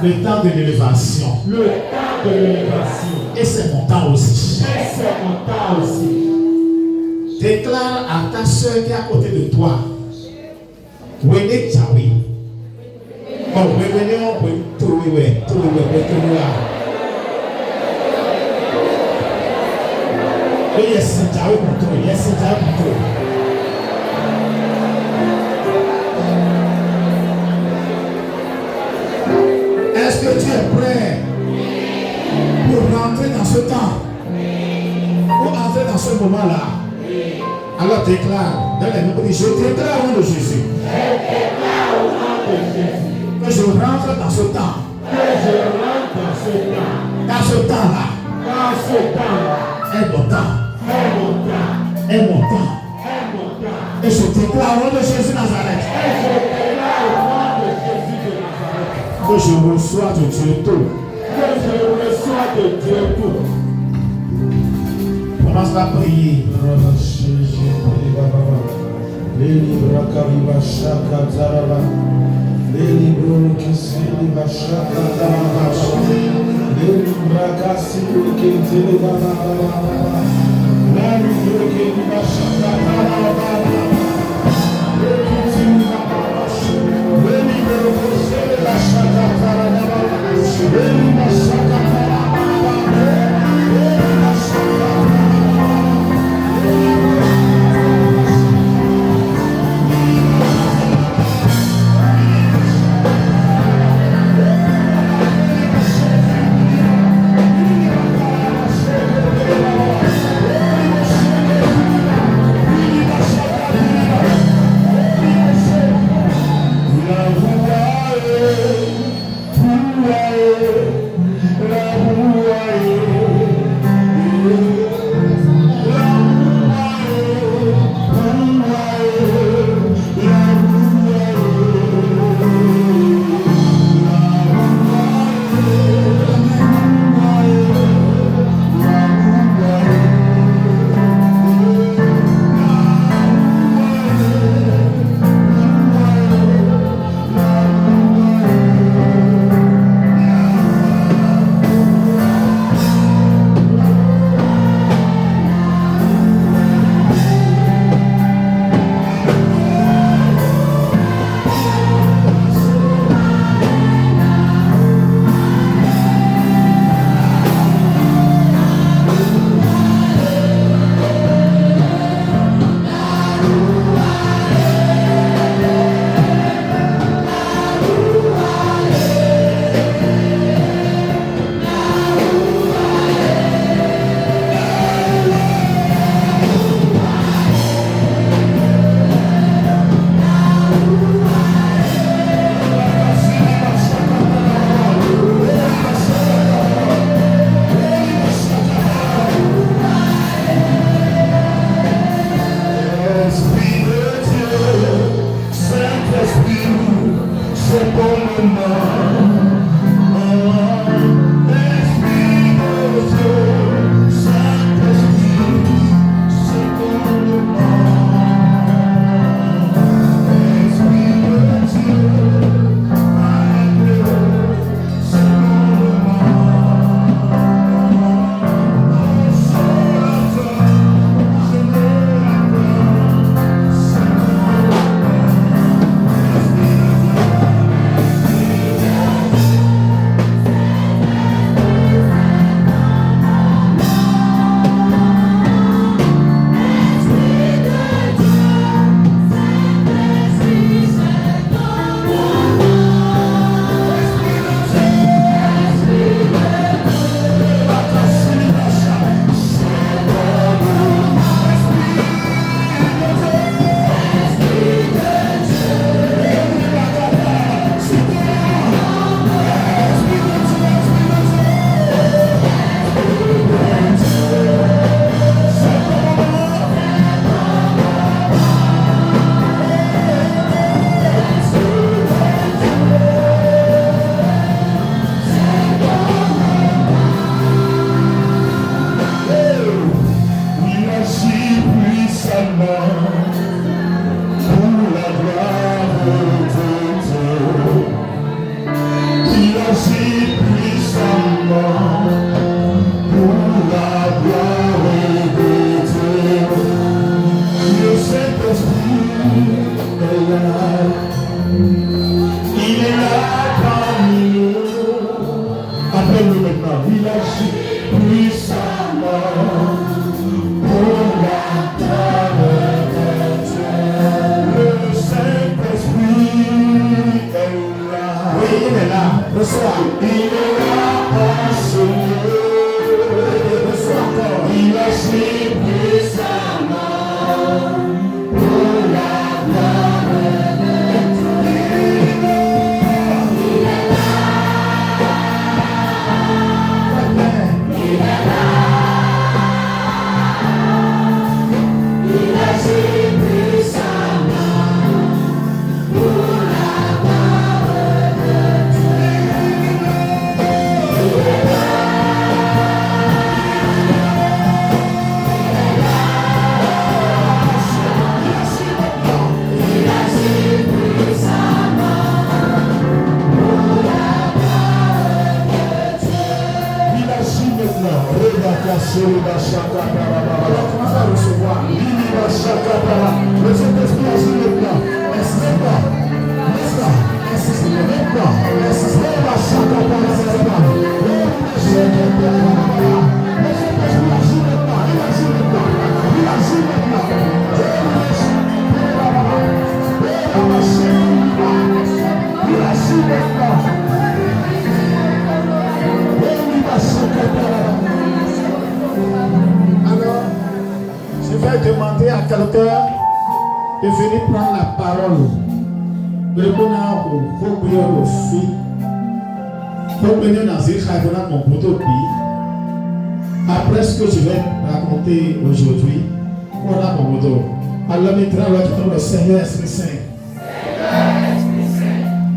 Le temps de l'élévation. Et c'est mon temps aussi. Déclare à ta soeur qui est à côté de toi. Wene Tchawi. Bon, venez, tout yes, Tchawi pour tout. Yes, Tchawi pour tout. Est-ce que tu es prêt pour rentrer dans ce temps? Pour entrer dans ce moment-là? Alors déclare, dans les mots, je déclare au nom de Jésus. Que je rentre dans ce temps. Dans ce temps-là. Est mon temps. Est mon temps. Et je déclare au nom de Jésus Nazareth. Que je reçois de Dieu tout. Commence à prier. Demander à quelqu'un de venir prendre la parole. Le bonheur pour prier le fils. Pour venir dans mon poteau. Après ce que je vais raconter aujourd'hui, on a mon poteau. Alors, maintenant, le Seigneur Esprit Saint.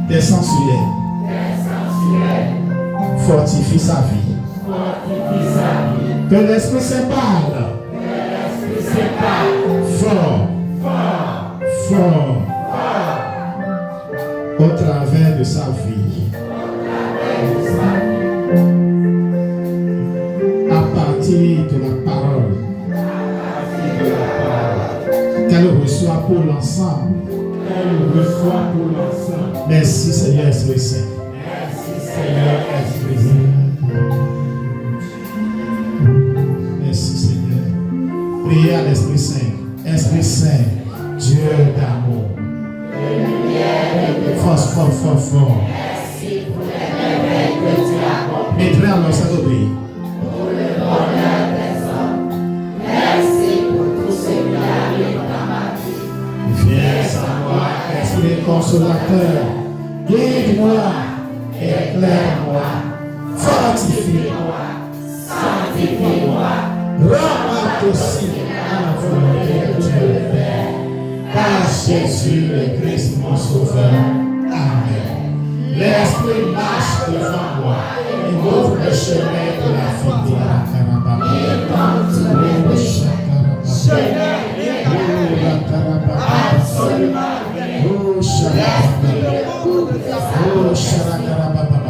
Descend sur elle. Fortifie sa vie. Que l'Esprit Saint parle. Fort, au travers de sa vie, à partir de la parole qu'elle reçoit pour l'ensemble. Merci Seigneur Esprit Saint. Merci Seigneur. Priez à l'Esprit Saint. Esprit Saint, Dieu d'amour. Fort. Merci pour les merveilles que tu accomplis. Mettez alors ça d'obéir. Pour le bonheur des hommes. Merci pour tout ce qui arrive dans ma vie. Viens à moi, Esprit consolateur. Guide-moi, éclaire-moi, fortifie-moi, Sanctifie-moi. rends-moi possible à la volonté de Dieu le Père. Par Jésus le Christ, mon Sauveur. Amen. L'esprit marche devant moi. Il ouvre le chemin de la vie. Je n'ai rien absolument rien. L'esprit de l'écoute de sa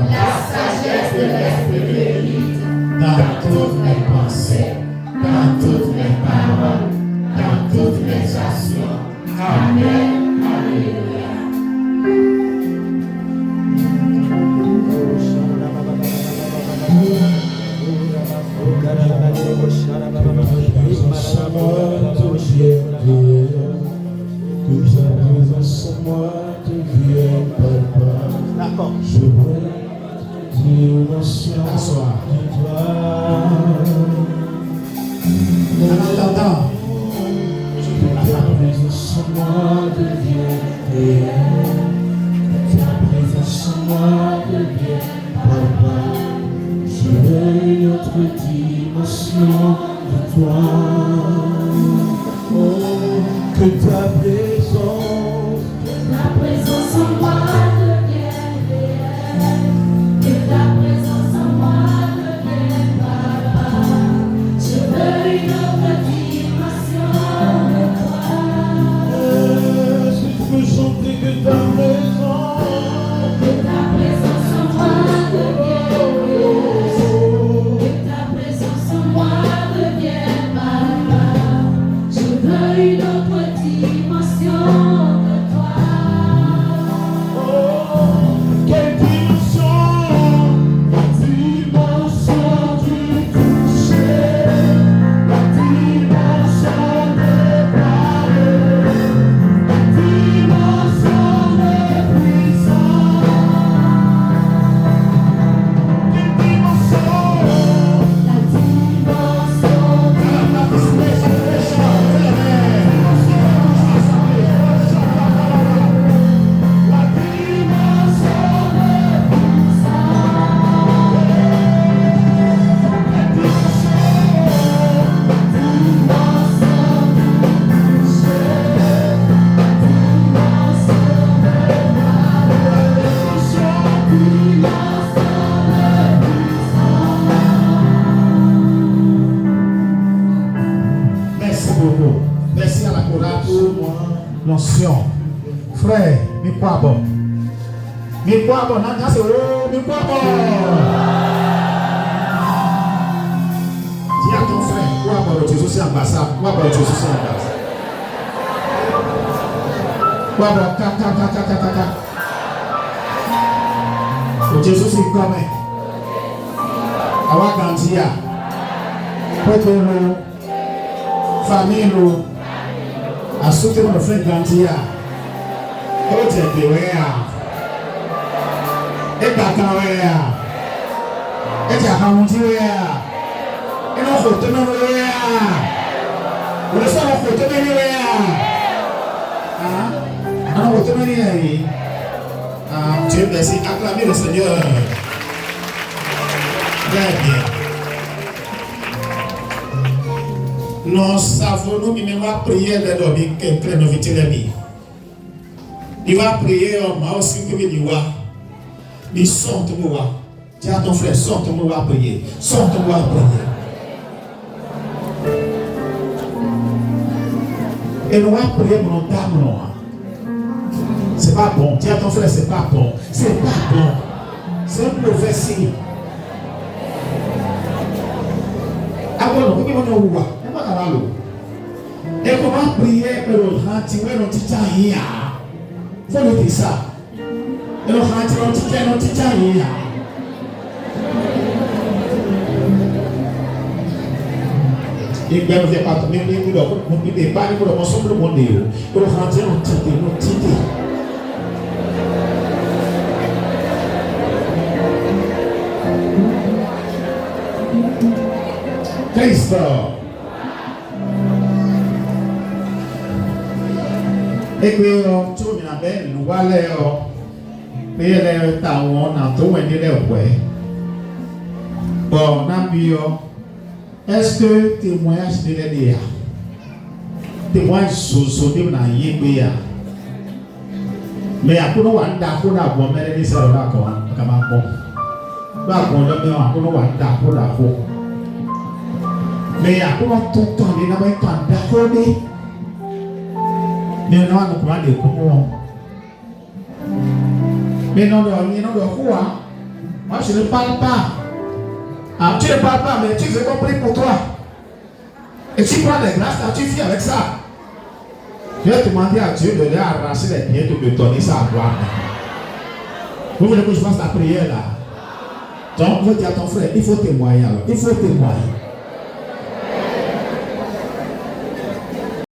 la sagesse de l'esprit de vérité. Dans toutes mes pensées, dans toutes mes paroles, dans toutes mes actions. Amen. Alléluia. D'accord. Je veux t'asseoir. En attendant, ta présence en moi devient réelle. Ta présence en moi devient papa. Je veux une autre dimension de toi. Oh, que ta présence en moi devienne réelle. Que ta présence en moi devienne papa. Je veux une autre dimension de toi. si tu veux chanter que ta présence en moi devienne réelle. Que ta présence en moi devienne papa. Je veux une autre dimension de toi. quelle dimension du toucher, la dimension des paroles, la dimension des puissances. Quelle dimension Merci beaucoup. Merci à la chorale pour l'onction. Frère, mi quoi bon? Mi quoi bon? Non, c'est mi quoi bon? Dis à ton frère, quoi bon? Tu es aussi ambassade. Quoi bon? Tu es aussi ambassade. Quoi bon? Kaka. Tu es aussi comme. Awa Gantia. Pekero. Famille, à soutenir mon frère Gantia. Oh, t'es béwéa. Et Bakawéa. Et Jakamuntiwéa. Et non, faut te nommer. Vous le savez, faut te nommer. Ah, non, faut te nommer. Ah, Dieu merci. Acclamez le Seigneur. Très bien. Nous savons, nous, même va prier les domites qui prennent nos vités. Il va prier, moi aussi, que il va. Il sente-moi. Dis à ton frère, sente-moi à prier. Sente-moi à prier. Et nous allons prier pour nos dames. C'est pas bon. Dis à ton frère, c'est pas bon. C'est pas bon. C'est un mauvais signe. Ah bon, nous pouvons nous voir. Et comment prier pour le rentier, le titania? Faut le dire ça. Et le rentier, le titania. Et bien, nous ne pas même les boulots, nous ne pouvons pas les boulots, nous sommes le monde. Et le rentier, nous titans. Christ. Et puis, tout le monde nous voit les taouons dans tout le monde. Bon, est-ce que témoignage de l'aider? Témoignage sur le Yébéa. Mais à quoi nous on d'accord d'abord, mais les sœurs d'accord, comme un bon. D'accord, mais à quoi nous on d'accord d'abord. Mais à quoi tout le temps, il n'a pas d'accord de. Mais on a nous commander comment. Mais non, quoi? Moi je ne parle pas. Ah, tu ne parles pas, mais tu veux compris pour toi. Et tu prends les grâces, tu vis avec ça. Je vais demander à Dieu de leur arracher les pieds, de me donner ça à gloire. Vous voulez que je fasse la prière là? Donc, je dis à ton frère, il faut témoigner alors. Il faut témoigner.